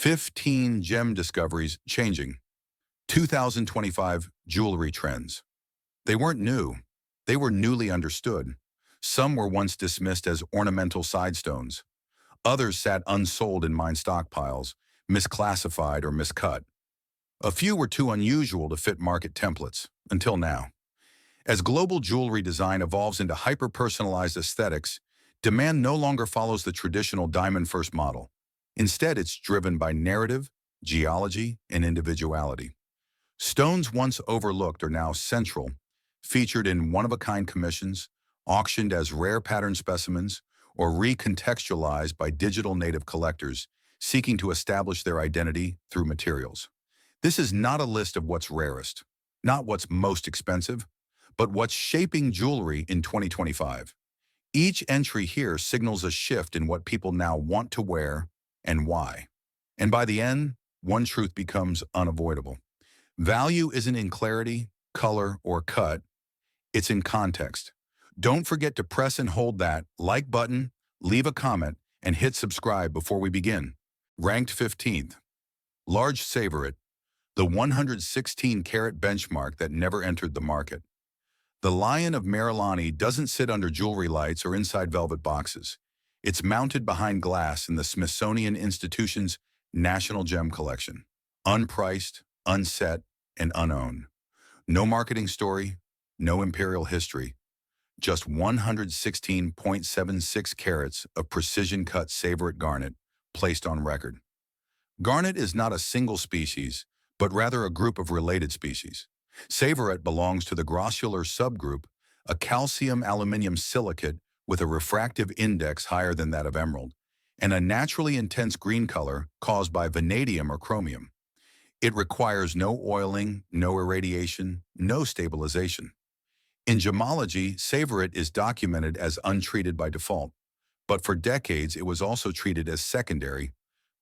15 gem discoveries changing. 2025 jewelry trends. They weren't new. They were newly understood. Some were once dismissed as ornamental sidestones. Others sat unsold in mine stockpiles, misclassified or miscut. A few were too unusual to fit market templates, until now. As global jewelry design evolves into hyper-personalized aesthetics, demand no longer follows the traditional diamond-first model. Instead, it's driven by narrative, geology, and individuality. Stones once overlooked are now central, featured in one-of-a-kind commissions, auctioned as rare pattern specimens, or recontextualized by digital native collectors seeking to establish their identity through materials. This is not a list of what's rarest, not what's most expensive, but what's shaping jewelry in 2025. Each entry here signals a shift in what people now want to wear and why. And by the end, one truth becomes unavoidable. Value isn't in clarity, color, or cut. It's in context. Don't forget to press and hold that like button, leave a comment, and hit subscribe before we begin. Ranked 15th. Large Tsavorite, the 116-carat benchmark that never entered the market. The Lion of Marilani doesn't sit under jewelry lights or inside velvet boxes. It's mounted behind glass in the Smithsonian Institution's National Gem Collection. Unpriced, unset, and unowned. No marketing story, no imperial history. Just 116.76 carats of precision-cut Tsavorite garnet placed on record. Garnet is not a single species, but rather a group of related species. Tsavorite belongs to the grossular subgroup, a calcium-aluminium silicate with a refractive index higher than that of emerald, and a naturally intense green color caused by vanadium or chromium. It requires no oiling, no irradiation, no stabilization. In gemology, Tsavorite is documented as untreated by default, but for decades it was also treated as secondary,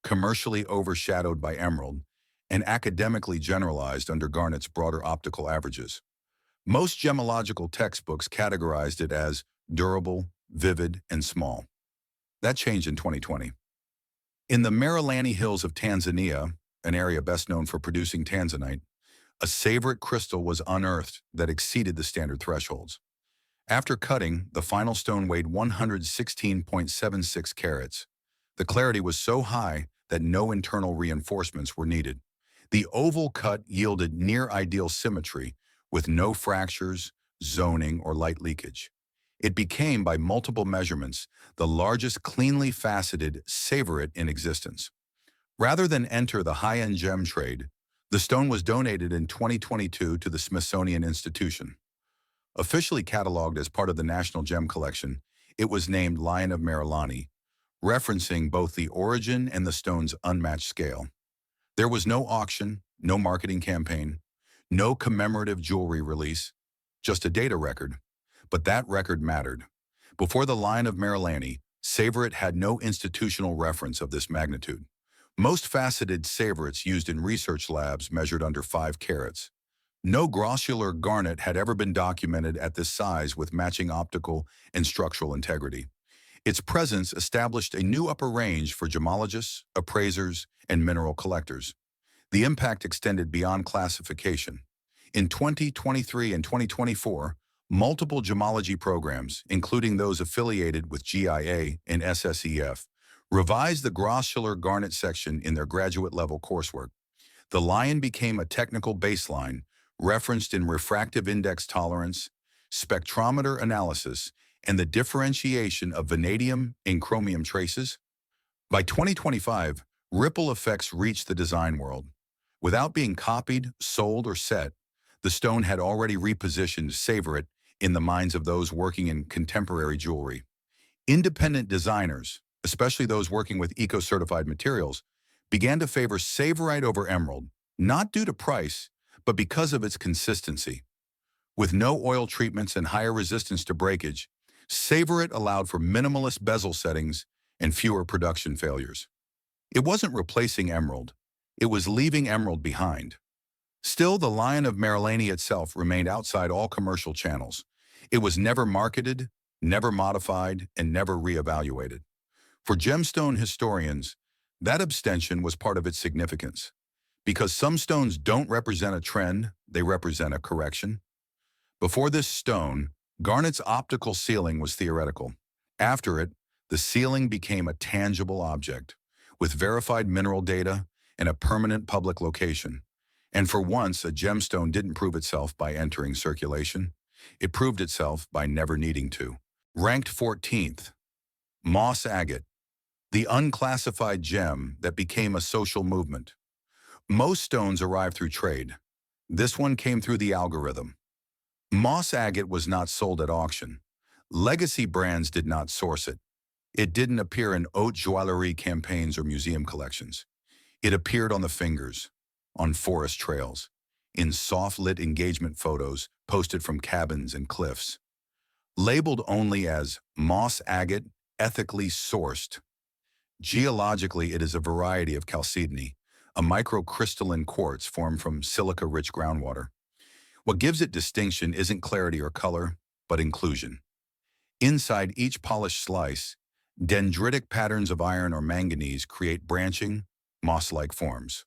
commercially overshadowed by emerald, and academically generalized under garnet's broader optical averages. Most gemological textbooks categorized it as durable, vivid, and small. That changed in 2020. In the Marilani Hills of Tanzania, an area best known for producing Tanzanite, a Tsavorite crystal was unearthed that exceeded the standard thresholds. After cutting, the final stone weighed 116.76 carats. The clarity was so high that no internal reinforcements were needed. The oval cut yielded near-ideal symmetry with no fractures, zoning, or light leakage. It became, by multiple measurements, the largest cleanly faceted Tsavorite in existence. Rather than enter the high-end gem trade, the stone was donated in 2022 to the Smithsonian Institution. Officially cataloged as part of the National Gem Collection, it was named Lion of Marilani, referencing both the origin and the stone's unmatched scale. There was no auction, no marketing campaign, no commemorative jewelry release, just a data record. But that record mattered. Before the Lion of Marilani, Tsavorite had no institutional reference of this magnitude. Most faceted Tsavorites used in research labs measured under 5 carats. No grossular garnet had ever been documented at this size with matching optical and structural integrity. Its presence established a new upper range for gemologists, appraisers, and mineral collectors. The impact extended beyond classification. In 2023 and 2024, multiple gemology programs, including those affiliated with GIA and SSEF, revised the grossular garnet section in their graduate-level coursework. The Lion became a technical baseline, referenced in refractive index tolerance, spectrometer analysis, and the differentiation of vanadium and chromium traces. By 2025, ripple effects reached the design world. Without being copied, sold, or set, the stone had already repositioned Tsavorite in the minds of those working in contemporary jewelry. Independent designers, especially those working with eco-certified materials, began to favor Tsavorite over emerald, not due to price, but because of its consistency. With no oil treatments and higher resistance to breakage, Tsavorite allowed for minimalist bezel settings and fewer production failures. It wasn't replacing emerald, it was leaving emerald behind. Still, the Lion of Marilani itself remained outside all commercial channels. It was never marketed, never modified, and never reevaluated. For gemstone historians, That abstention was part of its significance, because some stones don't represent a trend, they represent a correction. Before this stone, garnet's optical ceiling was theoretical. After it, the ceiling became a tangible object, with verified mineral data and a permanent public location. And for once, a gemstone didn't prove itself by entering circulation. It proved itself by never needing to. Ranked 14th, moss agate, the unclassified gem that became a social movement. Most stones arrive through trade. This one came through the algorithm. Moss agate was not sold at auction. Legacy brands did not source it. It didn't appear in haute joaillerie campaigns or museum collections. It appeared on the fingers, on forest trails, in soft-lit engagement photos posted from cabins and cliffs. Labeled only as moss agate, ethically sourced. Geologically, it is a variety of chalcedony, a microcrystalline quartz formed from silica-rich groundwater. What gives it distinction isn't clarity or color, but inclusion. Inside each polished slice, dendritic patterns of iron or manganese create branching, moss-like forms.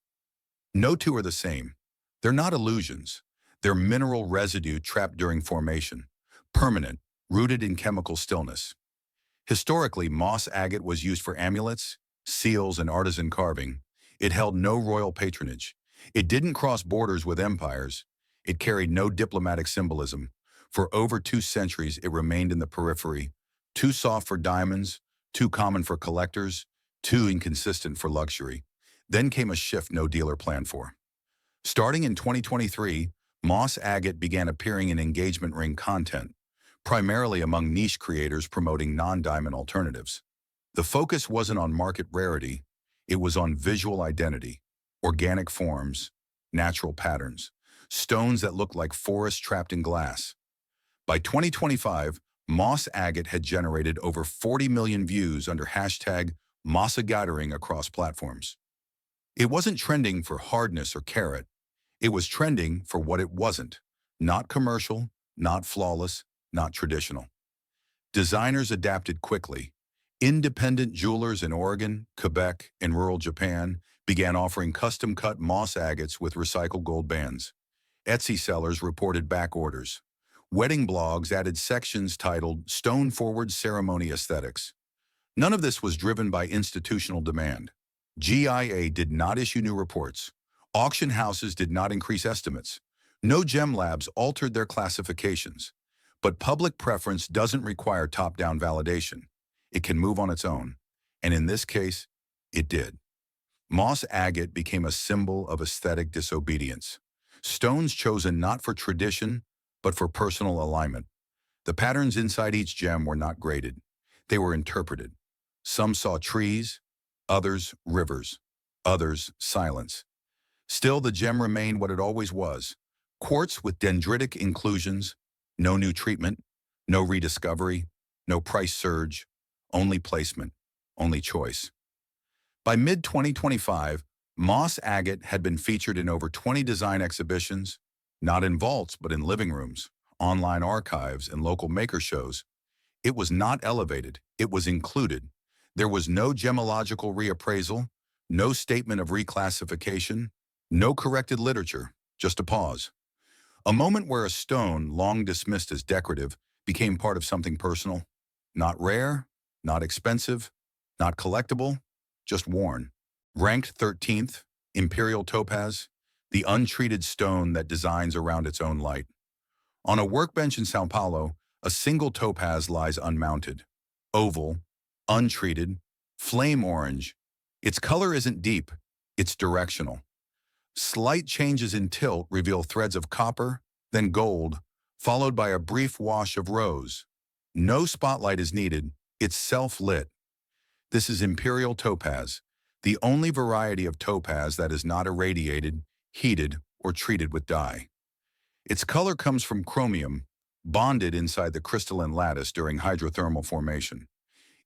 No two are the same. They're not illusions. They're mineral residue trapped during formation, permanent, rooted in chemical stillness. Historically, moss agate was used for amulets, seals, and artisan carving. It held no royal patronage. It didn't cross borders with empires. It carried no diplomatic symbolism. For over 2 centuries, it remained in the periphery, too soft for diamonds, too common for collectors, too inconsistent for luxury. Then came a shift no dealer planned for. Starting in 2023, moss agate began appearing in engagement ring content, primarily among niche creators promoting non-diamond alternatives. The focus wasn't on market rarity, it was on visual identity, organic forms, natural patterns, stones that looked like forests trapped in glass. By 2025, moss agate had generated over 40 million views under hashtag #mossagathering across platforms. It wasn't trending for hardness or carat. It was trending for what it wasn't. Not commercial, not flawless, not traditional. Designers adapted quickly. Independent jewelers in Oregon, Quebec, and rural Japan began offering custom-cut moss agates with recycled gold bands. Etsy sellers reported back orders. Wedding blogs added sections titled Stone Forward Ceremony Aesthetics. None of this was driven by institutional demand. GIA did not issue new reports. Auction houses did not increase estimates. No gem labs altered their classifications. But public preference doesn't require top-down validation. It can move on its own. And in this case, it did. Moss agate became a symbol of aesthetic disobedience. Stones chosen not for tradition, but for personal alignment. The patterns inside each gem were not graded. They were interpreted. Some saw trees, others rivers, others silence. Still, the gem remained what it always was. Quartz with dendritic inclusions, no new treatment, no rediscovery, no price surge, only placement, only choice. By mid-2025, moss agate had been featured in over 20 design exhibitions, not in vaults but in living rooms, online archives, and local maker shows. It was not elevated, it was included. There was no gemological reappraisal, no statement of reclassification, no corrected literature, just a pause. A moment where a stone, long dismissed as decorative, became part of something personal. Not rare, not expensive, not collectible, just worn. Ranked 13th, Imperial Topaz, the untreated stone that designs around its own light. On a workbench in Sao Paulo, a single topaz lies unmounted. Oval, untreated, flame orange. Its color isn't deep, it's directional. Slight changes in tilt reveal threads of copper, then gold, followed by a brief wash of rose. No spotlight is needed, it's self-lit. This is Imperial Topaz, the only variety of topaz that is not irradiated, heated, or treated with dye. Its color comes from chromium, bonded inside the crystalline lattice during hydrothermal formation.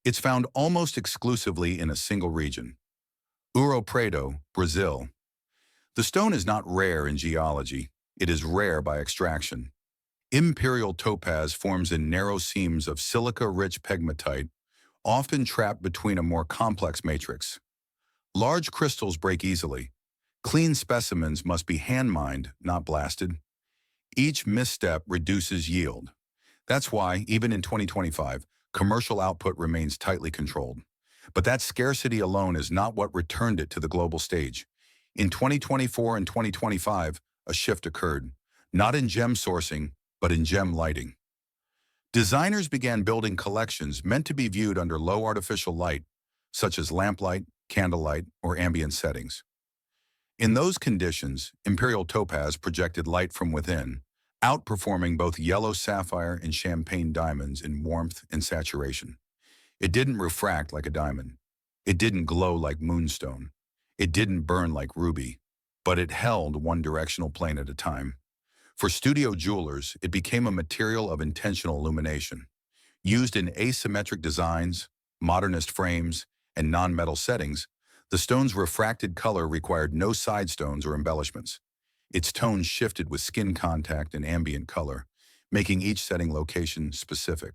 It's found almost exclusively in a single region, Ouro Preto, Brazil. The stone is not rare in geology, it is rare by extraction. Imperial topaz forms in narrow seams of silica-rich pegmatite, often trapped between a more complex matrix. Large crystals break easily. Clean specimens must be hand-mined, not blasted. Each misstep reduces yield. That's why, even in 2025, commercial output remains tightly controlled. But that scarcity alone is not what returned it to the global stage. In 2024 and 2025, a shift occurred, not in gem sourcing, but in gem lighting. Designers began building collections meant to be viewed under low artificial light, such as lamplight, candlelight, or ambient settings. In those conditions, Imperial Topaz projected light from within, outperforming both yellow sapphire and champagne diamonds in warmth and saturation. It didn't refract like a diamond. It didn't glow like Moonstone. It didn't burn like ruby, but it held one directional plane at a time. For studio jewelers, it became a material of intentional illumination. Used in asymmetric designs, modernist frames, and non-metal settings, the stone's refracted color required no side stones or embellishments. Its tone shifted with skin contact and ambient color, making each setting location specific.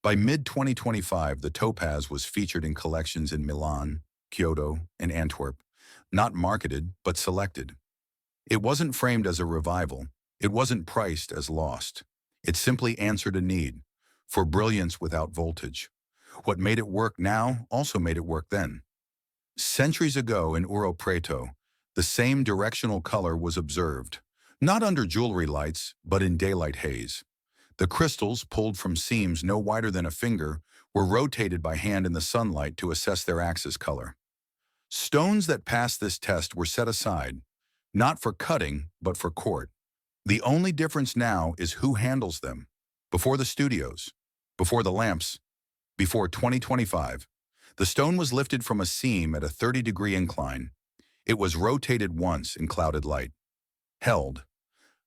By mid-2025, the topaz was featured in collections in Milan, Kyoto, and Antwerp, not marketed but selected. It wasn't framed as a revival. It wasn't priced as lost. It simply answered a need for brilliance without voltage. What made it work now also made it work then. Centuries ago in Ouro Preto, the same directional color was observed, not under jewelry lights, but in daylight haze. The crystals, pulled from seams no wider than a finger, were rotated by hand in the sunlight to assess their axis color. Stones that passed this test were set aside, not for cutting, but for court. The only difference now is who handles them. Before the studios, before the lamps, before 2025, the stone was lifted from a seam at a 30-degree incline. It was rotated once in clouded light. Held,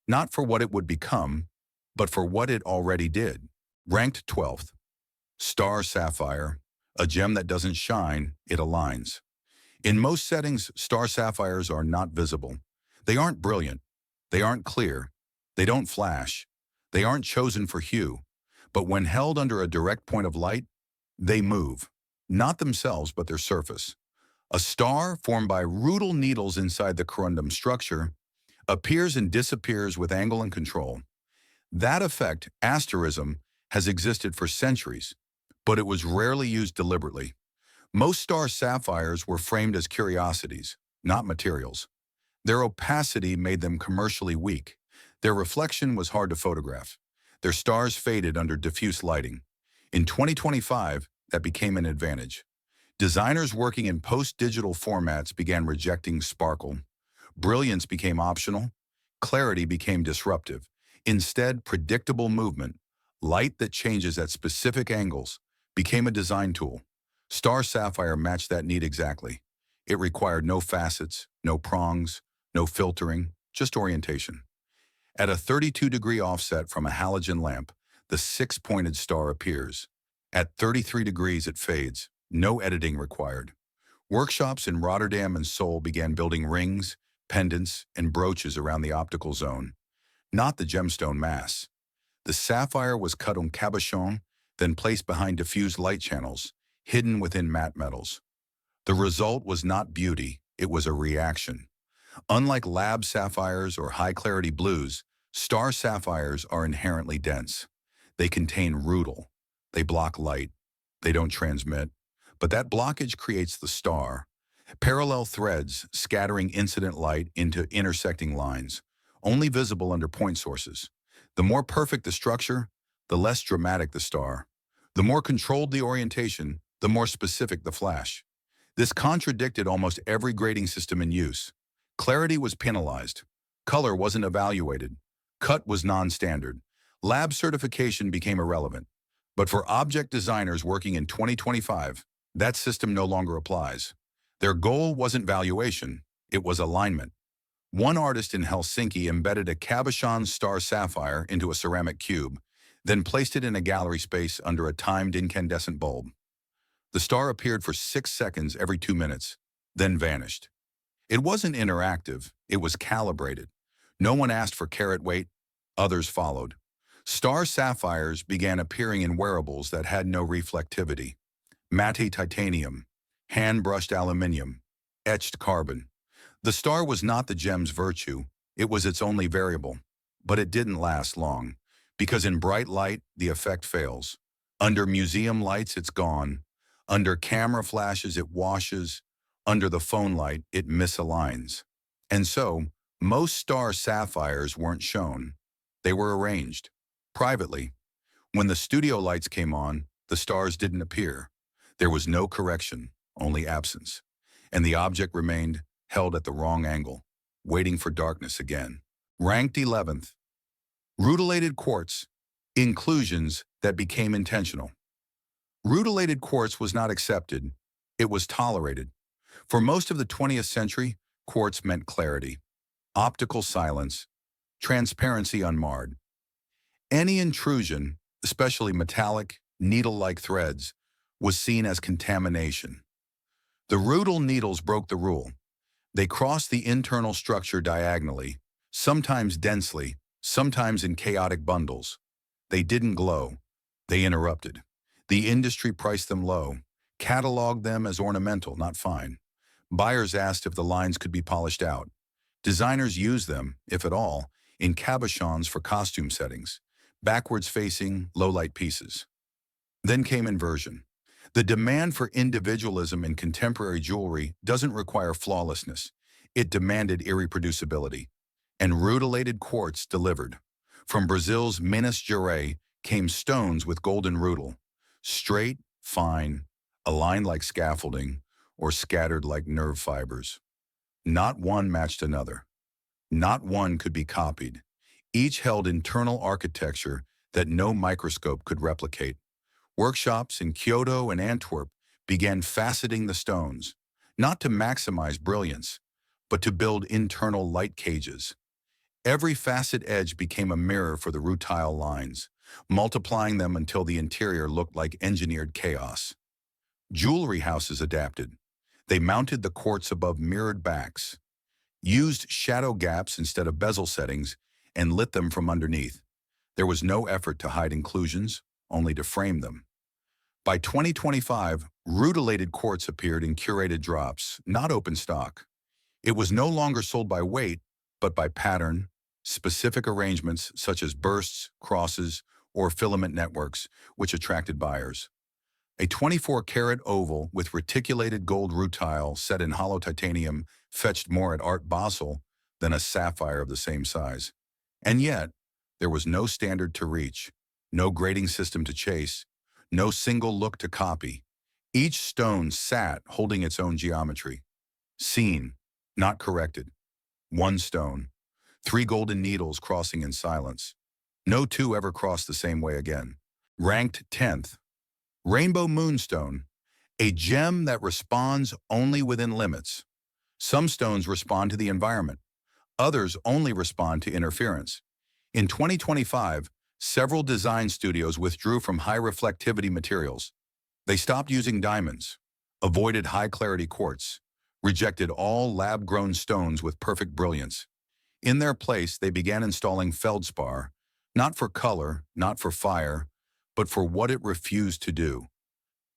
not for what it would become, but for what it already did. Ranked 12th. Star Sapphire, a gem that doesn't shine, it aligns. In most settings, star sapphires are not visible. They aren't brilliant. They aren't clear. They don't flash. They aren't chosen for hue. But when held under a direct point of light, they move. Not themselves, but their surface. A star formed by rutile needles inside the corundum structure appears and disappears with angle and control. That effect, asterism, has existed for centuries, but it was rarely used deliberately. Most star sapphires were framed as curiosities, not materials. Their opacity made them commercially weak. Their reflection was hard to photograph. Their stars faded under diffuse lighting. In 2025, that became an advantage. Designers working in post-digital formats began rejecting sparkle. Brilliance became optional. Clarity became disruptive. Instead, predictable movement, light that changes at specific angles, became a design tool. Star Sapphire matched that need exactly. It required no facets, no prongs, no filtering, just orientation. At a 32-degree offset from a halogen lamp, the six-pointed star appears. At 33 degrees, it fades. No editing required. Workshops in Rotterdam and Seoul began building rings, pendants, and brooches around the optical zone, not the gemstone mass. The sapphire was cut en cabochon, then placed behind diffused light channels, hidden within matte metals. The result was not beauty, it was a reaction. Unlike lab sapphires or high-clarity blues, star sapphires are inherently dense. They contain rutile. They block light. They don't transmit. But that blockage creates the star. Parallel threads scattering incident light into intersecting lines, only visible under point sources. The more perfect the structure, the less dramatic the star. The more controlled the orientation, the more specific the flash. This contradicted almost every grading system in use. Clarity was penalized. Color wasn't evaluated. Cut was non-standard. Lab certification became irrelevant. But for object designers working in 2025, that system no longer applies. Their goal wasn't valuation, it was alignment. One artist in Helsinki embedded a cabochon star sapphire into a ceramic cube, then placed it in a gallery space under a timed incandescent bulb. The star appeared for 6 seconds every 2 minutes, then vanished. It wasn't interactive, it was calibrated. No one asked for carat weight, others followed. Star sapphires began appearing in wearables that had no reflectivity. Matte titanium, hand-brushed aluminium, etched carbon. The star was not the gem's virtue, it was its only variable. But it didn't last long, because in bright light, the effect fails. Under museum lights, it's gone. Under camera flashes, it washes. Under the phone light, it misaligns. And so, most star sapphires weren't shown. They were arranged, privately. When the studio lights came on, the stars didn't appear. There was no correction, only absence. And the object remained held at the wrong angle, waiting for darkness again. Ranked 11th. Rutilated quartz. Inclusions that became intentional. Rutilated quartz was not accepted, it was tolerated. For most of the 20th century, quartz meant clarity, optical silence, transparency unmarred. Any intrusion, especially metallic, needle-like threads, was seen as contamination. The rutil needles broke the rule. They crossed the internal structure diagonally, sometimes densely, sometimes in chaotic bundles. They didn't glow. They interrupted. The industry priced them low, cataloged them as ornamental, not fine. Buyers asked if the lines could be polished out. Designers used them, if at all, in cabochons for costume settings, backwards-facing, low-light pieces. Then came inversion. The demand for individualism in contemporary jewelry doesn't require flawlessness. It demanded irreproducibility. And rutilated quartz delivered. From Brazil's Minas Gerais came stones with golden rutil, straight, fine, aligned like scaffolding, or scattered like nerve fibers. Not one matched another. Not one could be copied. Each held internal architecture that no microscope could replicate. Workshops in Kyoto and Antwerp began faceting the stones, not to maximize brilliance, but to build internal light cages. Every facet edge became a mirror for the rutile lines, multiplying them until the interior looked like engineered chaos. Jewelry houses adapted. They mounted the quartz above mirrored backs, used shadow gaps instead of bezel settings, and lit them from underneath. There was no effort to hide inclusions, only to frame them. By 2025, rutilated quartz appeared in curated drops, not open stock. It was no longer sold by weight, but by pattern, specific arrangements such as bursts, crosses, or filament networks, which attracted buyers. A 24-karat oval with reticulated gold rutile set in hollow titanium fetched more at Art Basel than a sapphire of the same size. And yet, there was no standard to reach, no grading system to chase, no single look to copy. Each stone sat holding its own geometry. Seen, not corrected. One stone, 3 golden needles crossing in silence. No two ever crossed the same way again. Ranked 10th. Rainbow Moonstone, a gem that responds only within limits. Some stones respond to the environment. Others only respond to interference. In 2025, several design studios withdrew from high reflectivity materials. They stopped using diamonds, avoided high-clarity quartz, rejected all lab-grown stones with perfect brilliance. In their place, they began installing feldspar, not for color, not for fire, but for what it refused to do.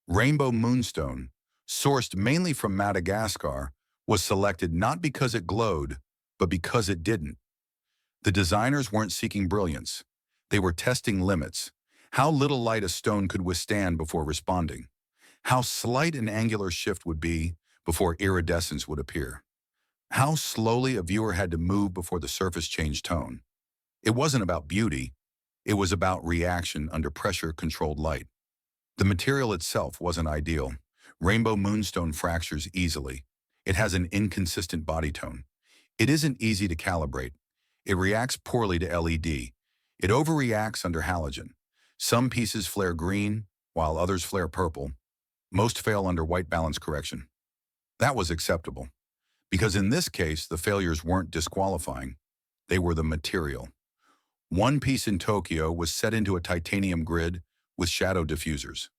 Rainbow Moonstone, sourced mainly from Madagascar, was selected not because it glowed, but because it didn't. The designers weren't seeking brilliance. They were testing limits, how little light a stone could withstand before responding, how slight an angular shift would be before iridescence would appear, how slowly a viewer had to move before the surface changed tone. It wasn't about beauty, it was about reaction under pressure-controlled light. The material itself wasn't ideal. Rainbow Moonstone fractures easily. It has an inconsistent body tone. It isn't easy to calibrate. It reacts poorly to LED. It overreacts under halogen. Some pieces flare green, while others flare purple. Most fail under white balance correction. That was acceptable, because in this case, the failures weren't disqualifying. They were the material. One piece in Tokyo was set into a titanium grid with shadow diffusers.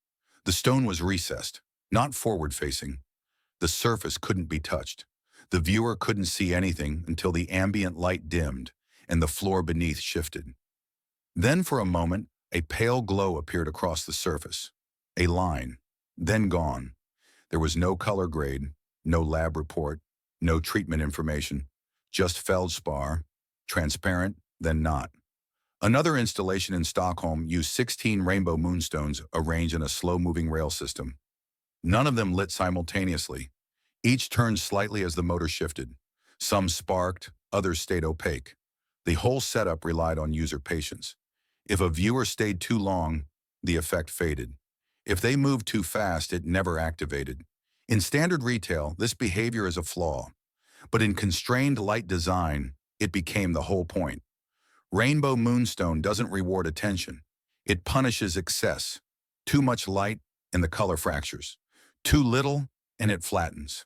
The stone was recessed, not forward-facing. The surface couldn't be touched. The viewer couldn't see anything until the ambient light dimmed and the floor beneath shifted. Then for a moment, a pale glow appeared across the surface. A line, then gone. There was no color grade, no lab report, no treatment information, just feldspar, transparent, then not. Another installation in Stockholm used 16 rainbow moonstones arranged in a slow-moving rail system. None of them lit simultaneously. Each turned slightly as the motor shifted. Some sparked, others stayed opaque. The whole setup relied on user patience. If a viewer stayed too long, the effect faded. If they moved too fast, it never activated. In standard retail, this behavior is a flaw. But in constrained light design, it became the whole point. Rainbow Moonstone doesn't reward attention. It punishes excess. Too much light, and the color fractures. Too little, and it flattens.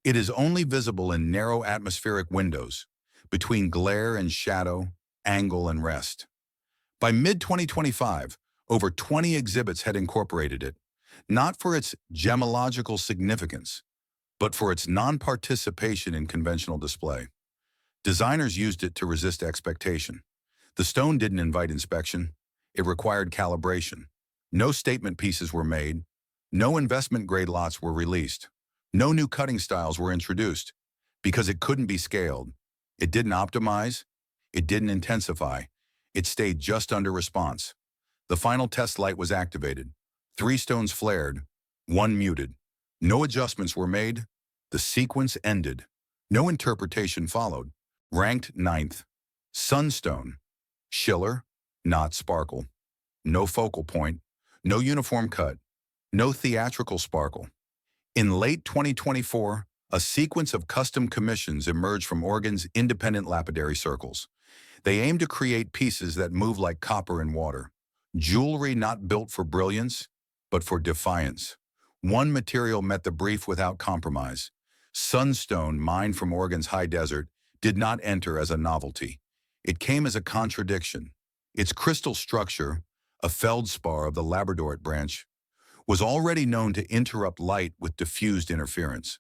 It is only visible in narrow atmospheric windows, between glare and shadow, angle and rest. By mid-2025, over 20 exhibits had incorporated it, not for its gemological significance, but for its non-participation in conventional display. Designers used it to resist expectation. The stone didn't invite inspection. It required calibration. No statement pieces were made. No investment-grade lots were released. No new cutting styles were introduced because it couldn't be scaled. It didn't optimize. It didn't intensify. It stayed just under response. The final test light was activated. 3 stones flared, 1 muted. No adjustments were made. The sequence ended. No interpretation followed. Ranked 9th. Sunstone. Schiller, not sparkle. No focal point. No uniform cut. No theatrical sparkle. In late 2024, a sequence of custom commissions emerged from Oregon's independent lapidary circles. They aim to create pieces that move like copper in water. Jewelry not built for brilliance, but for defiance. One material met the brief without compromise. Sunstone, mined from Oregon's high desert, did not enter as a novelty. It came as a contradiction. Its crystal structure, a feldspar of the labradorite branch, was already known to interrupt light with diffused interference.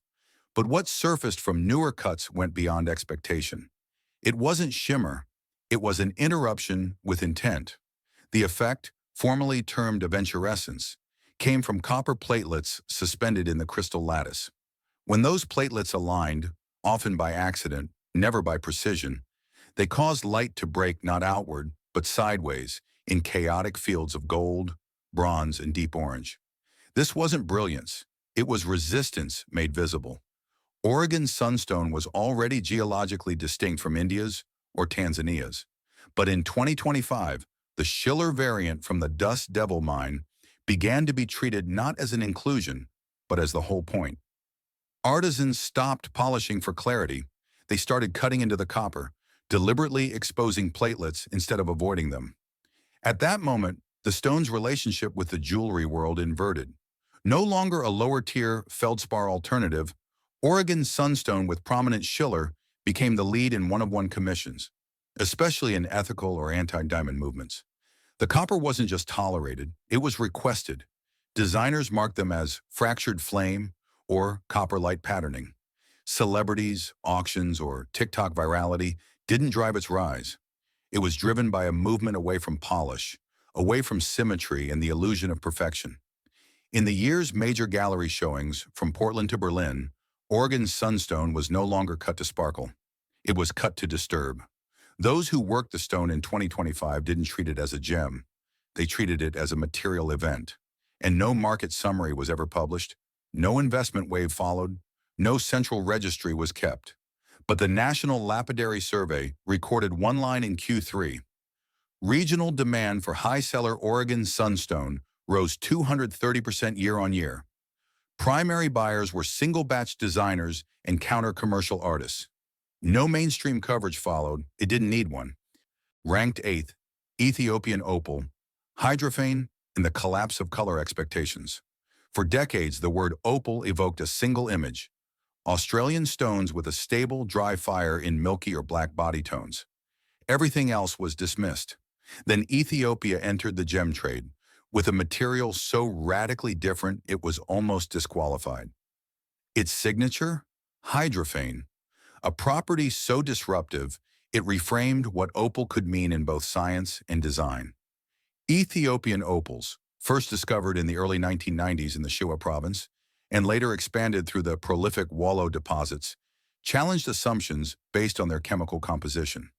But what surfaced from newer cuts went beyond expectation. It wasn't shimmer. It was an interruption with intent. The effect, formerly termed eventurescence, came from copper platelets suspended in the crystal lattice. When those platelets aligned, often by accident, never by precision, they caused light to break not outward, but sideways, in chaotic fields of gold, bronze, and deep orange. This wasn't brilliance. It was resistance made visible. Oregon's Sunstone was already geologically distinct from India's or Tanzania's. But in 2025, the Schiller variant from the Dust Devil mine began to be treated not as an inclusion, but as the whole point. Artisans stopped polishing for clarity. They started cutting into the copper, deliberately exposing platelets instead of avoiding them. At that moment, the stone's relationship with the jewelry world inverted. No longer a lower-tier feldspar alternative, Oregon's Sunstone with prominent Schiller became the lead in one-of-one commissions, especially in ethical or anti-diamond movements. The copper wasn't just tolerated, it was requested. Designers marked them as fractured flame or copper light patterning. Celebrities, auctions, or TikTok virality didn't drive its rise. It was driven by a movement away from polish, away from symmetry and the illusion of perfection. In the year's major gallery showings, from Portland to Berlin, Oregon's Sunstone was no longer cut to sparkle. It was cut to disturb. Those who worked the stone in 2025 didn't treat it as a gem. They treated it as a material event. And no market summary was ever published. No investment wave followed. No central registry was kept. But the National Lapidary Survey recorded one line in Q3. Regional demand for high-seller Oregon Sunstone rose 230% year-on-year. Primary buyers were single-batch designers and counter-commercial artists. No mainstream coverage followed. It didn't need one. Ranked 8th, Ethiopian Opal, hydrophane, and the collapse of color expectations. For decades, the word opal evoked a single image: Australian stones with a stable, dry fire in milky or black body tones. Everything else was dismissed. Then Ethiopia entered the gem trade, with a material so radically different it was almost disqualified. Its signature? Hydrophane. A property so disruptive, it reframed what opal could mean in both science and design. Ethiopian opals, first discovered in the early 1990s in the Shewa province, and later expanded through the prolific wallow deposits, challenged assumptions based on their chemical composition.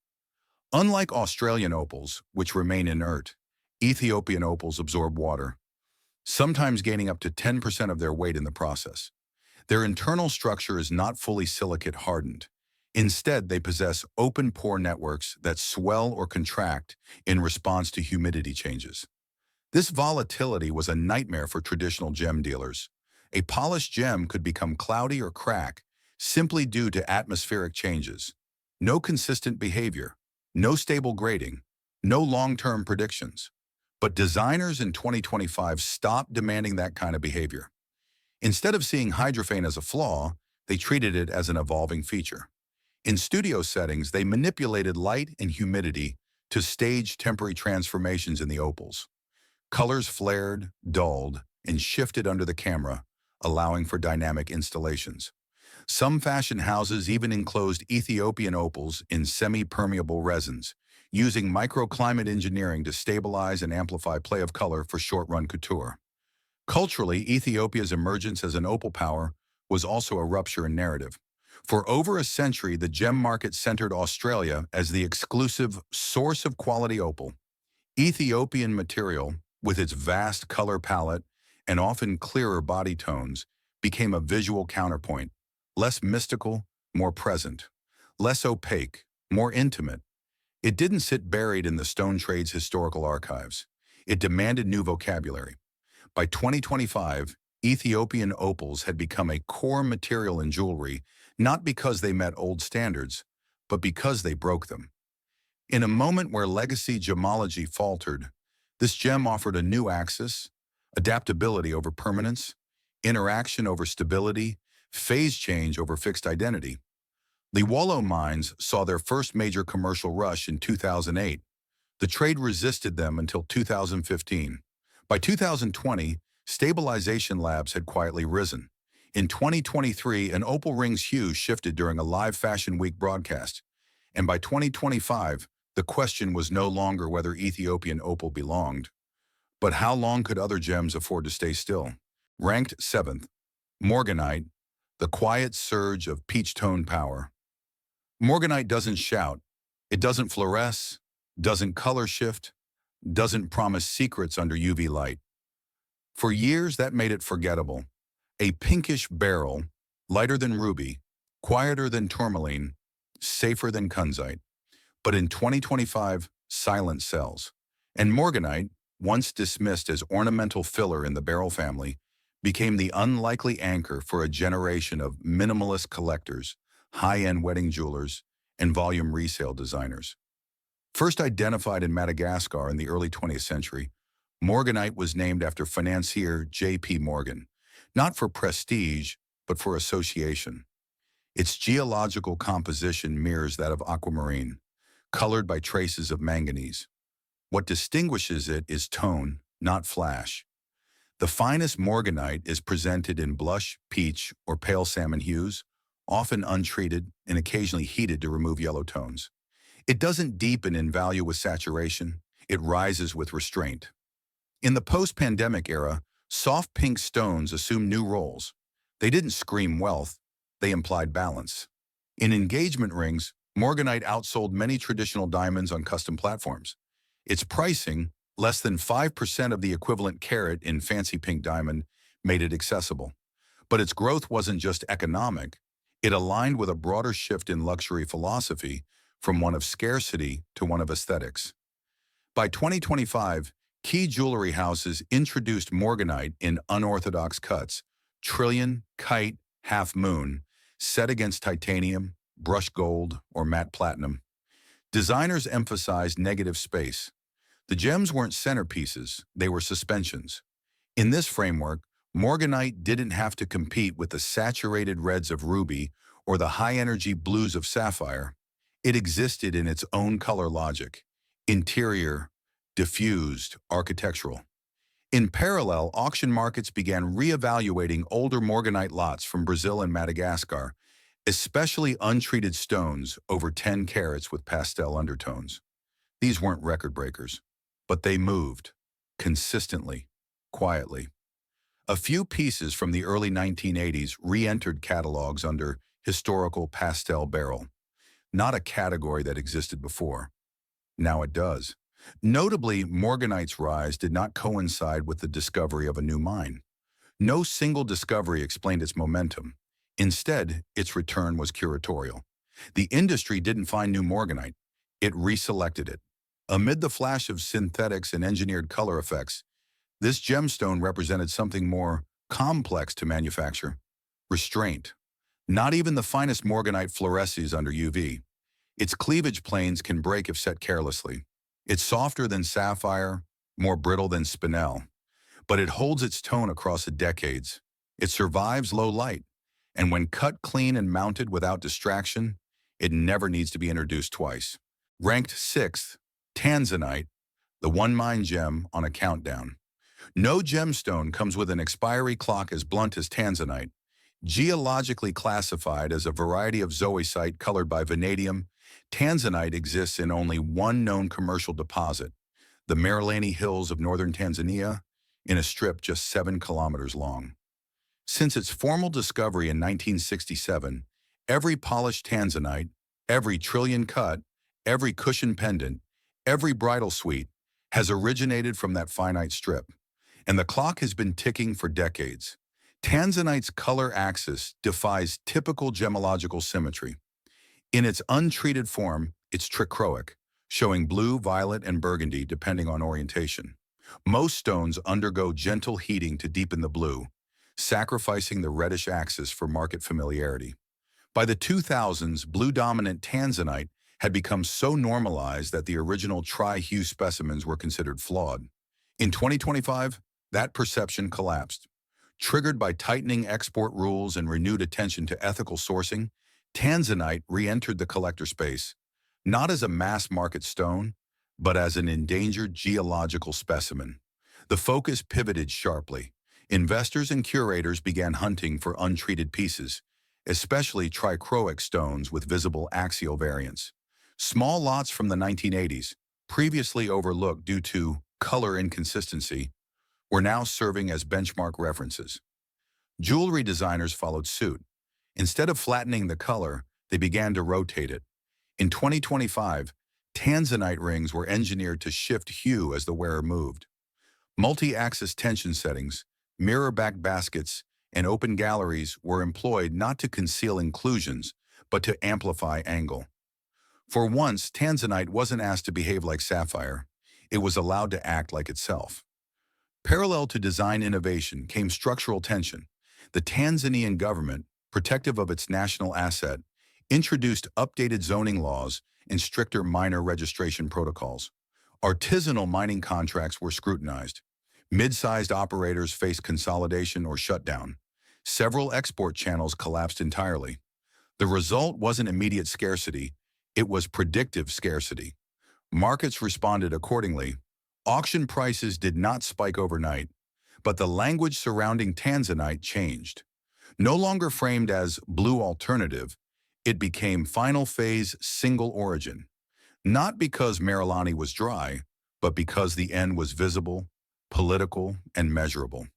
Unlike Australian opals, which remain inert, Ethiopian opals absorb water, sometimes gaining up to 10% of their weight in the process. Their internal structure is not fully silicate hardened. Instead, they possess open pore networks that swell or contract in response to humidity changes. This volatility was a nightmare for traditional gem dealers. A polished gem could become cloudy or crack simply due to atmospheric changes. No consistent behavior, no stable grading, no long-term predictions. But designers in 2025 stopped demanding that kind of behavior. Instead of seeing hydrophane as a flaw, they treated it as an evolving feature. In studio settings, they manipulated light and humidity to stage temporary transformations in the opals. Colors flared, dulled, and shifted under the camera, allowing for dynamic installations. Some fashion houses even enclosed Ethiopian opals in semi-permeable resins, using microclimate engineering to stabilize and amplify play of color for short-run couture. Culturally, Ethiopia's emergence as an opal power was also a rupture in narrative. For over a century, the gem market centered Australia as the exclusive source of quality opal. Ethiopian material, with its vast color palette and often clearer body tones, became a visual counterpoint, less mystical, more present, less opaque, more intimate. It didn't sit buried in the stone trade's historical archives. It demanded new vocabulary. By 2025, Ethiopian opals had become a core material in jewelry, not because they met old standards, but because they broke them. In a moment where legacy gemology faltered, this gem offered a new axis: adaptability over permanence, interaction over stability, phase change over fixed identity. The wallow mines saw their first major commercial rush in 2008. The trade resisted them until 2015. By 2020, stabilization labs had quietly risen. In 2023, an opal ring's hue shifted during a live Fashion Week broadcast. And by 2025, the question was no longer whether Ethiopian opal belonged, but how long could other gems afford to stay still? Ranked 7th, Morganite, the quiet surge of peach-tone power. Morganite doesn't shout, it doesn't fluoresce, doesn't color shift, doesn't promise secrets under UV light. For years, that made it forgettable. A pinkish beryl, lighter than ruby, quieter than tourmaline, safer than kunzite. But in 2025, silence sells. And Morganite, once dismissed as ornamental filler in the beryl family, became the unlikely anchor for a generation of minimalist collectors, high-end wedding jewelers, and volume resale designers. First identified in Madagascar in the early 20th century, Morganite was named after financier J.P. Morgan, not for prestige, but for association. Its geological composition mirrors that of aquamarine, colored by traces of manganese. What distinguishes it is tone, not flash. The finest Morganite is presented in blush, peach, or pale salmon hues, often untreated and occasionally heated to remove yellow tones. It doesn't deepen in value with saturation, it rises with restraint. In the post-pandemic era, soft pink stones assumed new roles. They didn't scream wealth, they implied balance. In engagement rings, Morganite outsold many traditional diamonds on custom platforms. Its pricing, less than 5% of the equivalent carat in fancy pink diamond, made it accessible. But its growth wasn't just economic. It aligned with a broader shift in luxury philosophy from one of scarcity to one of aesthetics. By 2025, key jewelry houses introduced Morganite in unorthodox cuts: trillion, kite, half moon, set against titanium, brushed gold, or matte platinum. Designers emphasized negative space. The gems weren't centerpieces, they were suspensions. In this framework, Morganite didn't have to compete with the saturated reds of ruby or the high-energy blues of sapphire. It existed in its own color logic: interior, diffused, architectural. In parallel, auction markets began re-evaluating older Morganite lots from Brazil and Madagascar, especially untreated stones over 10 carats with pastel undertones. These weren't record breakers, but they moved, consistently, quietly. A few pieces from the early 1980s re-entered catalogs under historical pastel beryl, not a category that existed before. Now it does. Notably, Morganite's rise did not coincide with the discovery of a new mine. No single discovery explained its momentum. Instead, its return was curatorial. The industry didn't find new Morganite. It reselected it. Amid the flash of synthetics and engineered color effects, this gemstone represented something more complex to manufacture: restraint. Not even the finest Morganite fluoresces under UV. Its cleavage planes can break if set carelessly. It's softer than sapphire, more brittle than spinel, but it holds its tone across the decades. It survives low light, and when cut clean and mounted without distraction, it never needs to be introduced twice. Ranked 6th, Tanzanite, the one mine gem on a countdown. No gemstone comes with an expiry clock as blunt as Tanzanite. Geologically classified as a variety of zoisite colored by vanadium, Tanzanite exists in only one known commercial deposit, the Marilani Hills of northern Tanzania, in a strip just 7 kilometers long. Since its formal discovery in 1967, every polished Tanzanite, every trillion cut, every cushion pendant, every bridal suite has originated from that finite strip, and the clock has been ticking for decades. Tanzanite's color axis defies typical gemological symmetry. In its untreated form, it's trichroic, showing blue, violet, and burgundy depending on orientation. Most stones undergo gentle heating to deepen the blue, sacrificing the reddish axis for market familiarity. By the 2000s, blue-dominant Tanzanite had become so normalized that the original tri-hue specimens were considered flawed. In 2025, that perception collapsed. Triggered by tightening export rules and renewed attention to ethical sourcing, Tanzanite re-entered the collector space, not as a mass-market stone, but as an endangered geological specimen. The focus pivoted sharply. Investors and curators began hunting for untreated pieces, especially trichroic stones with visible axial variants. Small lots from the 1980s, previously overlooked due to color inconsistency, were now serving as benchmark references. Jewelry designers followed suit. Instead of flattening the color, they began to rotate it. In 2025, Tanzanite rings were engineered to shift hue as the wearer moved. Multi-axis tension settings, mirror-back baskets, and open galleries were employed not to conceal inclusions, but to amplify angle. For once, Tanzanite wasn't asked to behave like sapphire. It was allowed to act like itself. Parallel to design innovation came structural tension. The Tanzanian government, protective of its national asset, introduced updated zoning laws and stricter miner registration protocols. Artisanal mining contracts were scrutinized. Mid-sized operators faced consolidation or shutdown. Several export channels collapsed entirely. The result wasn't immediate scarcity, it was predictive scarcity. Markets responded accordingly. Auction prices did not spike overnight, but the language surrounding Tanzanite changed. No longer framed as blue alternative, it became final phase single origin. Not because Marilani was dry, but because the end was visible, political, and measurable.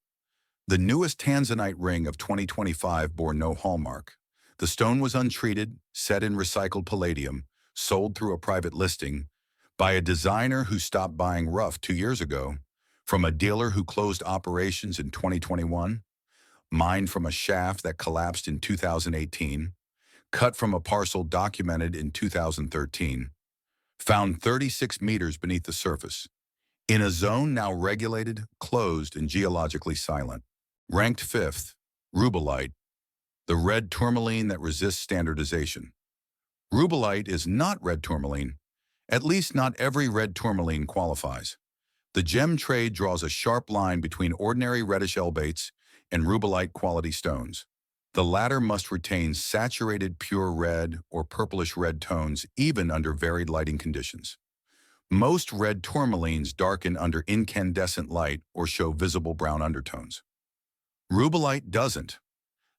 The newest Tanzanite ring of 2025 bore no hallmark. The stone was untreated, set in recycled palladium, sold through a private listing, by a designer who stopped buying rough 2 years ago, from a dealer who closed operations in 2021, mined from a shaft that collapsed in 2018, cut from a parcel documented in 2013, found 36 meters beneath the surface, in a zone now regulated, closed, and geologically silent. Ranked 5th, Rubellite, the red tourmaline that resists standardization. Rubellite is not red tourmaline. At least not every red tourmaline qualifies. The gem trade draws a sharp line between ordinary reddish elbates and Rubellite quality stones. The latter must retain saturated pure red or purplish red tones even under varied lighting conditions. Most red tourmalines darken under incandescent light or show visible brown undertones. Rubellite doesn't.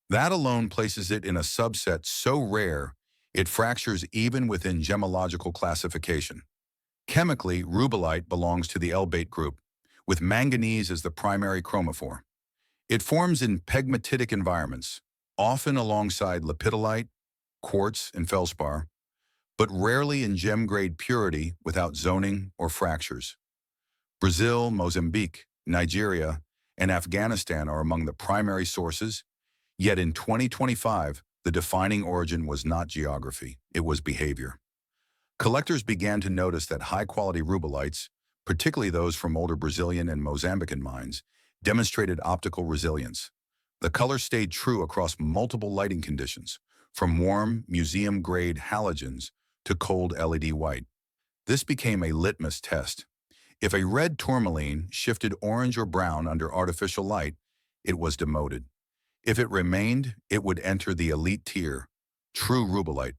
That alone places it in a subset so rare it fractures even within gemological classification. Chemically, Rubellite belongs to the elbate group, with manganese as the primary chromophore. It forms in pegmatitic environments, often alongside lepidolite, quartz, and feldspar, but rarely in gem-grade purity without zoning or fractures. Brazil, Mozambique, Nigeria, and Afghanistan are among the primary sources, yet in 2025, the defining origin was not geography, it was behavior. Collectors began to notice that high-quality rubellites, particularly those from older Brazilian and Mozambican mines, demonstrated optical resilience. The color stayed true across multiple lighting conditions, from warm, museum-grade halogens to cold LED white. This became a litmus test. If a red tourmaline shifted orange or brown under artificial light, it was demoted. If it remained, it would enter the elite tier, true rubellite.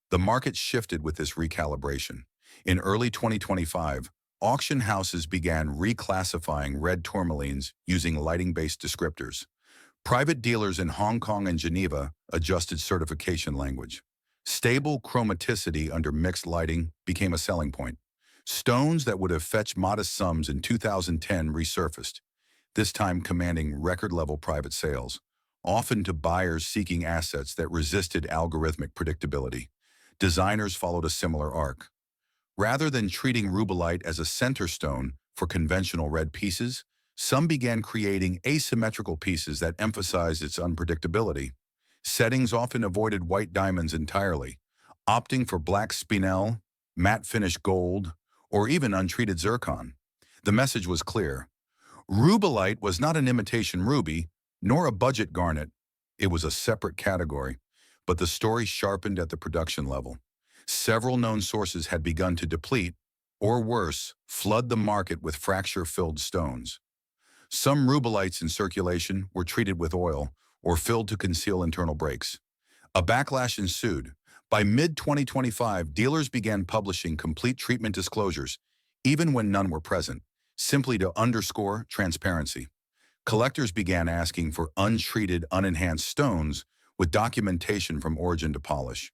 The market shifted with this recalibration. In early 2025, auction houses began reclassifying red tourmalines using lighting-based descriptors. Private dealers in Hong Kong and Geneva adjusted certification language. Stable chromaticity under mixed lighting became a selling point. Stones that would have fetched modest sums in 2010 resurfaced, this time commanding record-level private sales, often to buyers seeking assets that resisted algorithmic predictability. Designers followed a similar arc. Rather than treating rubellite as a center stone for conventional red pieces, some began creating asymmetrical pieces that emphasized its unpredictability. Settings often avoided white diamonds entirely, opting for black spinel, matte finish gold, or even untreated zircon. The message was clear. Rubellite was not an imitation ruby, nor a budget garnet. It was a separate category, but the story sharpened at the production level. Several known sources had begun to deplete, or worse, flood the market with fracture-filled stones. Some rubellites in circulation were treated with oil or filled to conceal internal breaks. A backlash ensued. By mid-2025, dealers began publishing complete treatment disclosures, even when none were present, simply to underscore transparency. Collectors began asking for untreated, unenhanced stones with documentation from origin to polish.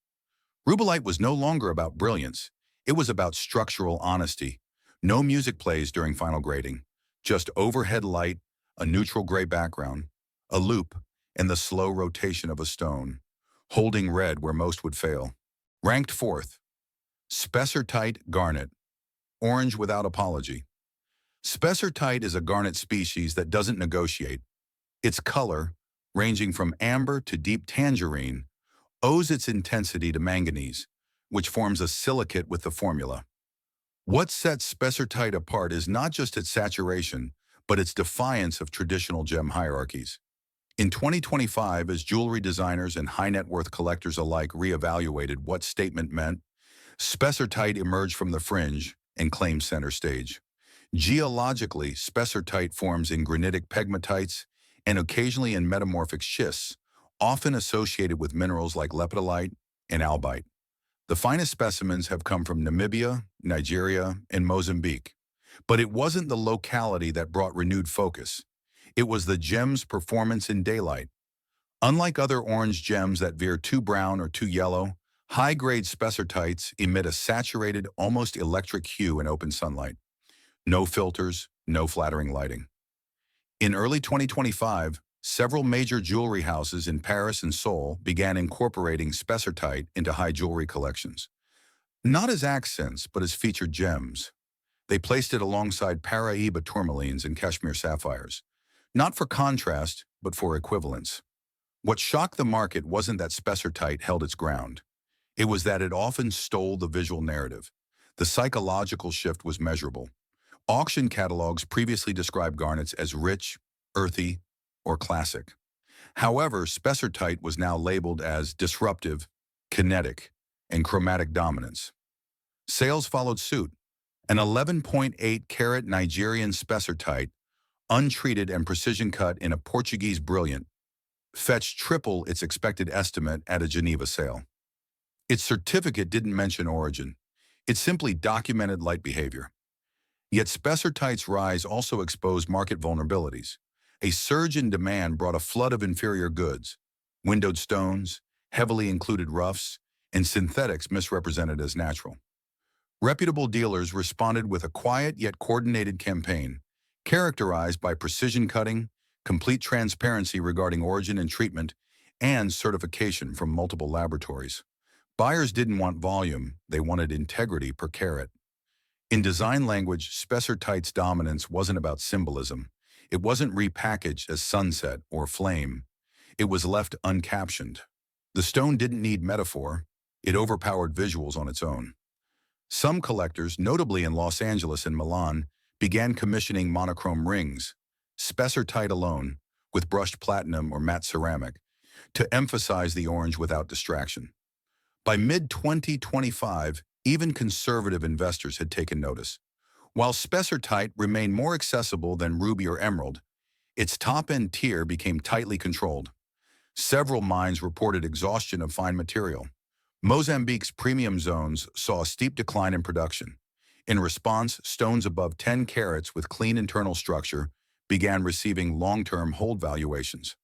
Rubellite was no longer about brilliance. It was about structural honesty. No music plays during final grading, just overhead light, a neutral gray background, a loop, and the slow rotation of a stone, holding red where most would fail. Ranked fourth, Spessartite Garnet, orange without apology. Spessartite is a garnet species that doesn't negotiate. Its color, ranging from amber to deep tangerine, owes its intensity to manganese, which forms a silicate with the formula. What sets Spessartite apart is not just its saturation, but its defiance of traditional gem hierarchies. In 2025, as jewelry designers and high-net-worth collectors alike reevaluated what statement meant, Spessartite emerged from the fringe and claimed center stage. Geologically, Spessartite forms in granitic pegmatites and occasionally in metamorphic schists, often associated with minerals like lepidolite and albite. The finest specimens have come from Namibia, Nigeria, and Mozambique. But it wasn't the locality that brought renewed focus. It was the gem's performance in daylight. Unlike other orange gems that veer too brown or too yellow, high-grade spessartites emit a saturated, almost electric hue in open sunlight. No filters, no flattering lighting. In early 2025, several major jewelry houses in Paris and Seoul began incorporating spessartite into high jewelry collections. Not as accents, but as featured gems. They placed it alongside Paraíba Tourmalines and Kashmir sapphires, not for contrast, but for equivalence. What shocked the market wasn't that spessartite held its ground. It was that it often stole the visual narrative. The psychological shift was measurable. Auction catalogs previously described garnets as rich, earthy, or classic. However, spessartite was now labeled as disruptive, kinetic, and chromatic dominance. Sales followed suit. An 11.8 carat Nigerian spessartite, untreated and precision cut in a Portuguese brilliant, fetched triple its expected estimate at a Geneva sale. Its certificate didn't mention origin. It simply documented light behavior. Yet spessartite's rise also exposed market vulnerabilities. A surge in demand brought a flood of inferior goods, windowed stones, heavily included roughs, and synthetics misrepresented as natural. Reputable dealers responded with a quiet yet coordinated campaign, characterized by precision cutting, complete transparency regarding origin and treatment, and certification from multiple laboratories. Buyers didn't want volume, they wanted integrity per carat. In design language, Spessartite's dominance wasn't about symbolism. It wasn't repackaged as sunset or flame. It was left uncaptioned. The stone didn't need metaphor. It overpowered visuals on its own. Some collectors, notably in Los Angeles and Milan, began commissioning monochrome rings, Spessartite alone, with brushed platinum or matte ceramic, to emphasize the orange without distraction. By mid-2025, even conservative investors had taken notice. While Spessartite remained more accessible than ruby or emerald, its top-end tier became tightly controlled. Several mines reported exhaustion of fine material. Mozambique's premium zones saw a steep decline in production. In response, stones above 10 carats with clean internal structure began receiving long-term hold valuations.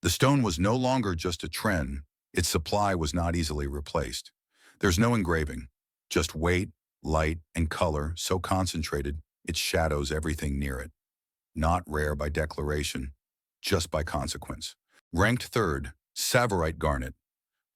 The stone was no longer just a trend. Its supply was not easily replaced. There's no engraving, just weight, light, and color so concentrated it shadows everything near it. Not rare by declaration, just by consequence. Ranked third, Tsavorite Garnet,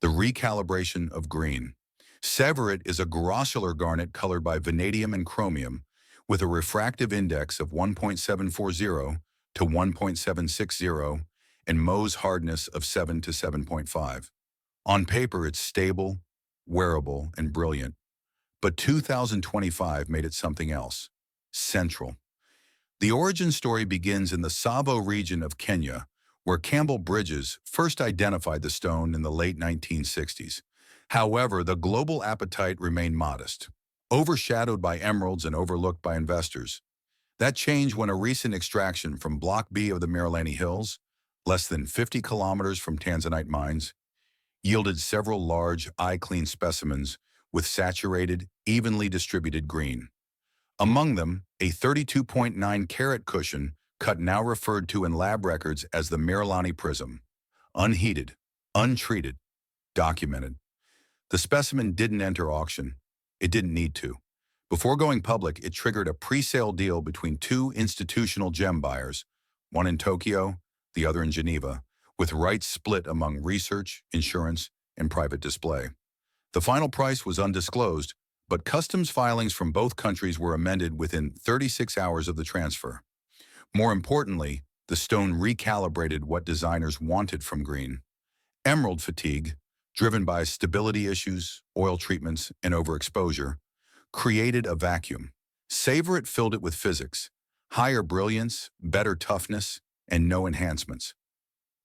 the recalibration of green. Tsavorite is a grossular garnet colored by vanadium and chromium with a refractive index of 1.740 to 1.760 and Mohs hardness of 7 to 7.5. On paper, it's stable, wearable, and brilliant. But 2025 made it something else, central. The origin story begins in the Tsavo region of Kenya, where Campbell Bridges first identified the stone in the late 1960s. However, the global appetite remained modest, overshadowed by emeralds and overlooked by investors. That changed when a recent extraction from Block B of the Miralani Hills, less than 50 kilometers from Tanzanite mines, yielded several large, eye-clean specimens with saturated, evenly distributed green. Among them, a 32.9-carat cushion cut now referred to in lab records as the Miralani prism. Unheated, untreated, documented. The specimen didn't enter auction. It didn't need to. Before going public, it triggered a pre-sale deal between two institutional gem buyers, one in Tokyo, the other in Geneva, with rights split among research, insurance, and private display. The final price was undisclosed, but customs filings from both countries were amended within 36 hours of the transfer. More importantly, the stone recalibrated what designers wanted from green. Emerald fatigue, driven by stability issues, oil treatments, and overexposure, created a vacuum. Tsavorite filled it with physics, higher brilliance, better toughness, and no enhancements.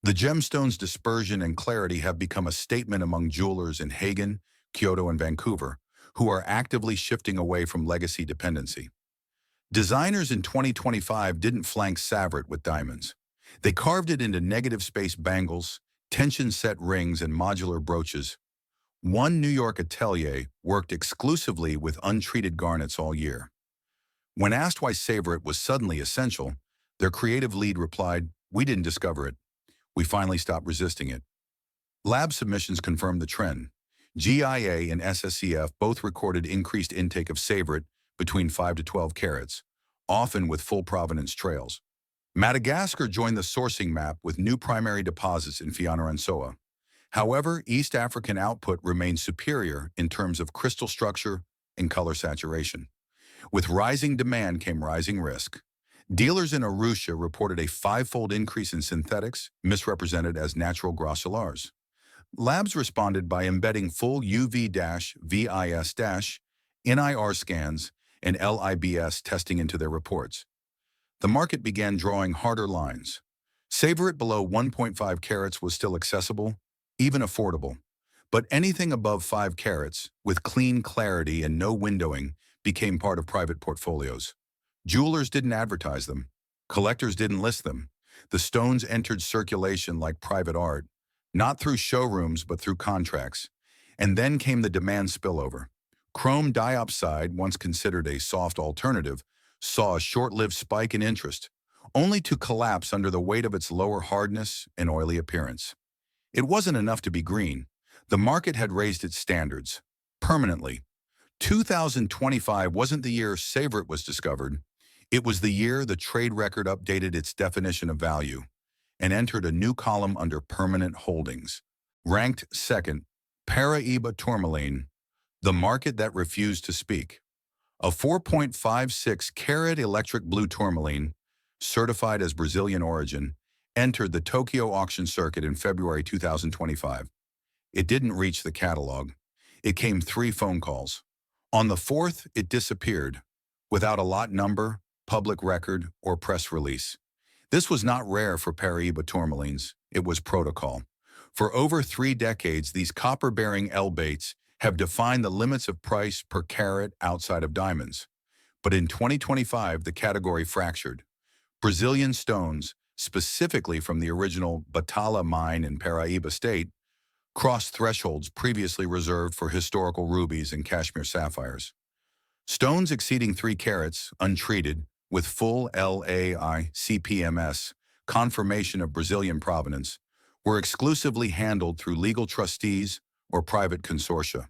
The gemstone's dispersion and clarity have become a statement among jewelers in Hagen, Kyoto, and Vancouver, who are actively shifting away from legacy dependency. Designers in 2025 didn't flank Tsavorite with diamonds. They carved it into negative space bangles, tension-set rings, and modular brooches. One New York atelier worked exclusively with untreated garnets all year. When asked why Tsavorite was suddenly essential, their creative lead replied, "We didn't discover it. We finally stopped resisting it." Lab submissions confirmed the trend. GIA and SSCF both recorded increased intake of Tsavorite between 5 to 12 carats, often with full provenance trails. Madagascar joined the sourcing map with new primary deposits in Fianarantsoa. However, East African output remained superior in terms of crystal structure and color saturation. With rising demand came rising risk. Dealers in Arusha reported a 5-fold increase in synthetics, misrepresented as natural grossulars. Labs responded by embedding full UV-VIS- NIR scans and LIBS testing into their reports. The market began drawing harder lines. Tsavorite below 1.5 carats was still accessible, even affordable. But anything above 5 carats, with clean clarity and no windowing, became part of private portfolios. Jewelers didn't advertise them. Collectors didn't list them. The stones entered circulation like private art, not through showrooms but through contracts. And then came the demand spillover. Chrome diopside, once considered a soft alternative, saw a short-lived spike in interest, only to collapse under the weight of its lower hardness and oily appearance. It wasn't enough to be green. The market had raised its standards, permanently. 2025 wasn't the year Tsavorite was discovered. It was the year the trade record updated its definition of value. and entered a new column under permanent holdings. Ranked second, Paraíba Tourmaline, the market that refused to speak. A 4.56-carat electric blue tourmaline, certified as Brazilian origin, entered the Tokyo auction circuit in February 2025. It didn't reach the catalog. It came 3 phone calls. On the 4th, it disappeared, without a lot number, public record, or press release. This was not rare for Paraíba tourmalines. It was protocol. For over 3 decades, these copper-bearing L-baits have defined the limits of price per carat outside of diamonds. But in 2025, the category fractured. Brazilian stones, specifically from the original Batala mine in Paraíba State, crossed thresholds previously reserved for historical rubies and Kashmir sapphires. Stones exceeding 3 carats, untreated, with full LAICPMS, confirmation of Brazilian provenance, were exclusively handled through legal trustees or private consortia.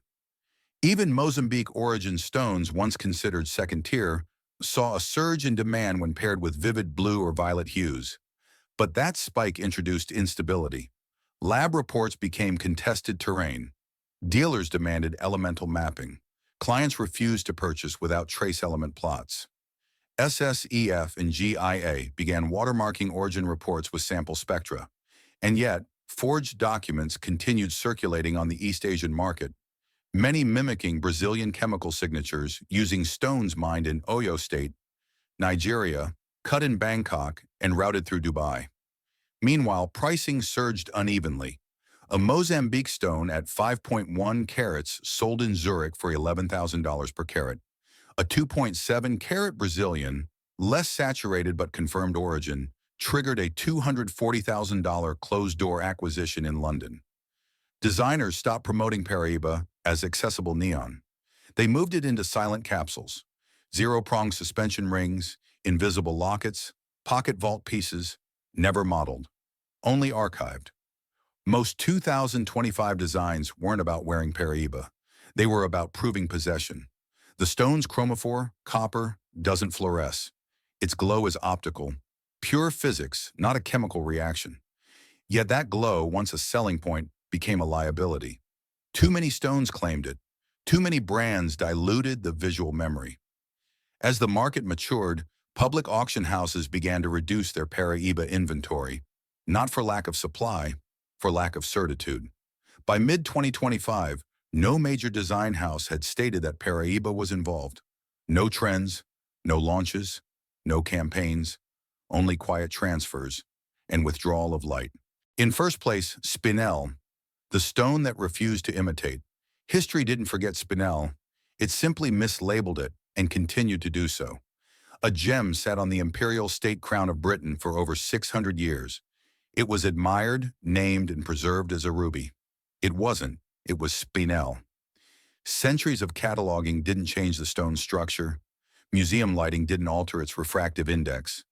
Even Mozambique origin stones, once considered second-tier, saw a surge in demand when paired with vivid blue or violet hues. But that spike introduced instability. Lab reports became contested terrain. Dealers demanded elemental mapping. Clients refused to purchase without trace element plots. SSEF and GIA began watermarking origin reports with sample spectra. And yet, forged documents continued circulating on the East Asian market, many mimicking Brazilian chemical signatures using stones mined in Oyo State, Nigeria, cut in Bangkok, and routed through Dubai. Meanwhile, pricing surged unevenly. A Mozambique stone at 5.1 carats sold in Zurich for $11,000 per carat. A 2.7-carat Brazilian, less saturated but confirmed origin, triggered a $240,000 closed-door acquisition in London. Designers stopped promoting Paraíba as accessible neon. They moved it into silent capsules, zero-prong suspension rings, invisible lockets, pocket vault pieces, never modeled, only archived. Most 2025 designs weren't about wearing Paraíba. They were about proving possession. The stone's chromophore, copper, doesn't fluoresce. Its glow is optical, pure physics, not a chemical reaction. Yet that glow, once a selling point, became a liability. Too many stones claimed it. Too many brands diluted the visual memory. As the market matured, public auction houses began to reduce their Paraíba inventory, not for lack of supply, for lack of certitude. By mid-2025, no major design house had stated that Paraíba was involved. No trends, no launches, no campaigns, only quiet transfers and withdrawal of light. In first place, Spinel, the stone that refused to imitate. History didn't forget Spinel. It simply mislabeled it and continued to do so. A gem sat on the imperial state crown of Britain for over 600 years. It was admired, named, and preserved as a ruby. It wasn't. It was Spinel. Centuries of cataloging didn't change the stone's structure. Museum lighting didn't alter its refractive index.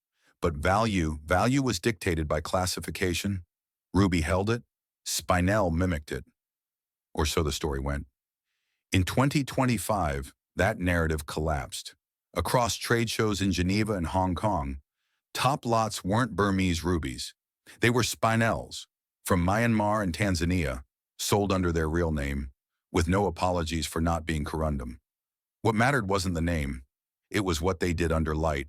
But value was dictated by classification. Ruby held it. Spinel mimicked it. Or so the story went. In 2025, that narrative collapsed. Across trade shows in Geneva and Hong Kong, top lots weren't Burmese rubies. They were Spinels, from Myanmar and Tanzania, sold under their real name, with no apologies for not being corundum. What mattered wasn't the name. It was what they did under light.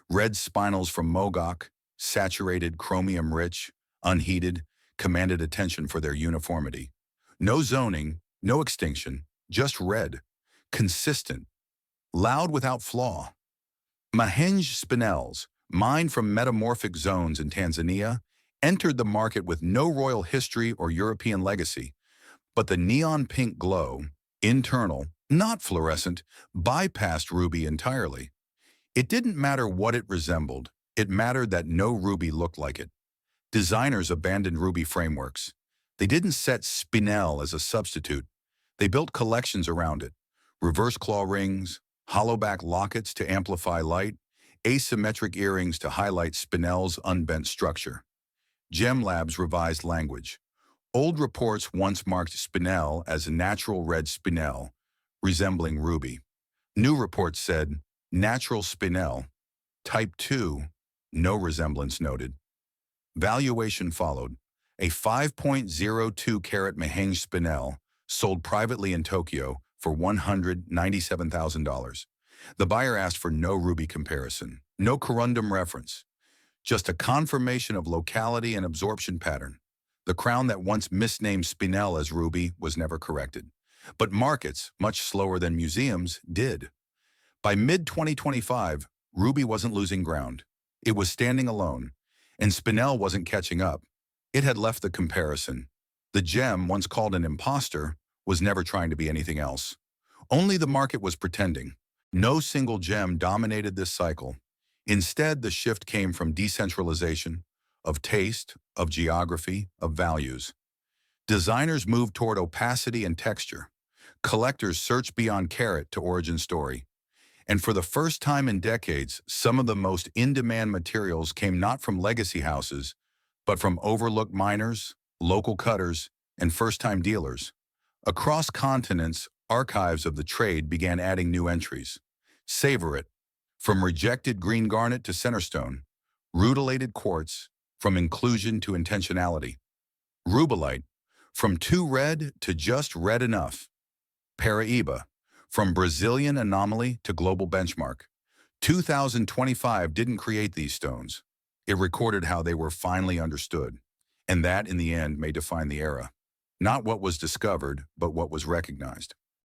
Red spinels from Mogok, saturated, chromium-rich, unheated, commanded attention for their uniformity. No zoning, no extinction, just red, consistent, loud without flaw. Mahenge Spinels, mined from metamorphic zones in Tanzania, entered the market with no royal history or European legacy, but the neon pink glow, internal, not fluorescent, bypassed ruby entirely. It didn't matter what it resembled, it mattered that no ruby looked like it. Designers abandoned ruby frameworks. They didn't set Spinel as a substitute. They built collections around it. Reverse claw rings, hollowback lockets to amplify light, asymmetric earrings to highlight Spinel's unbent structure. Gem Labs revised language. Old reports once marked Spinel as a natural red Spinel, resembling ruby. New reports said, natural Spinel, type 2, no resemblance noted. Valuation followed. A 5.02-carat Mahenge Spinel sold privately in Tokyo for $197,000. The buyer asked for no ruby comparison, no corundum reference, just a confirmation of locality and absorption pattern. The crown that once misnamed Spinel as ruby was never corrected. But markets, much slower than museums, did. By mid-2025, ruby wasn't losing ground. It was standing alone, and Spinel wasn't catching up. It had left the comparison. The gem, once called an imposter, was never trying to be anything else. Only the market was pretending. No single gem dominated this cycle. Instead, the shift came from decentralization, of taste, of geography, of values. Designers moved toward opacity and texture. Collectors searched beyond carat to origin story. And for the first time in decades, some of the most in-demand materials came not from legacy houses, but from overlooked miners, local cutters, and first-time dealers. Across continents, archives of the trade began adding new entries. Tsavorite, from rejected green garnet to centerstone. Rutilated quartz, from inclusion to intentionality. Rubellite, from too red to just red enough. Paraíba, from Brazilian anomaly to global benchmark. 2025 didn't create these stones. It recorded how they were finally understood. And that, in the end, may define the era. Not what was discovered, but what was recognized.